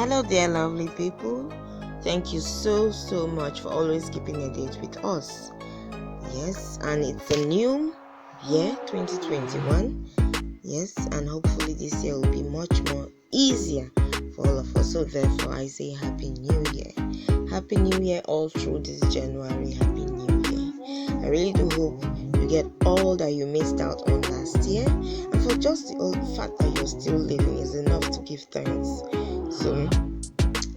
Hello there, lovely people. Thank you so much for always keeping a date with us. Yes, and it's a new year, 2021. Yes, and hopefully this year will be much more easier for all of us. So therefore I say Happy New Year. Happy New Year all through this January. Happy New Year. I really do hope you get all that you missed out on last year, and for just the old fact that you're still living is enough to give thanks. So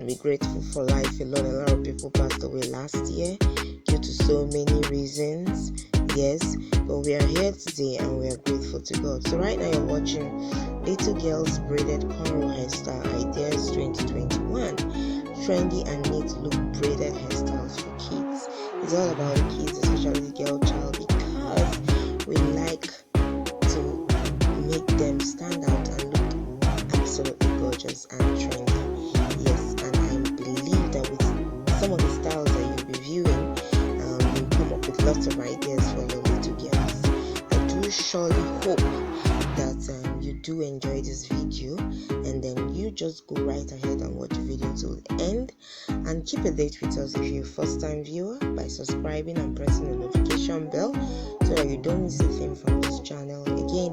be grateful for life. A lot of people passed away last year due to so many reasons. Yes, but we are here today and we are grateful to God. So right now you're watching Little Girls Braided Cornrow Hairstyle Ideas 2021. Trendy and neat look braided hairstyles for kids. It's all about the kids, especially the girl child, because we like to make them stand out and look absolutely gorgeous and trendy. Yes, and I believe that with some of the styles that you'll be viewing, you'll come up with lots of ideas for your little girls. I do surely hope that you do enjoy this video, and then you just go right ahead and watch the video till the end, and keep a date with us if you're a first time viewer by subscribing and pressing the notification bell so that you don't miss a thing from this channel. Again,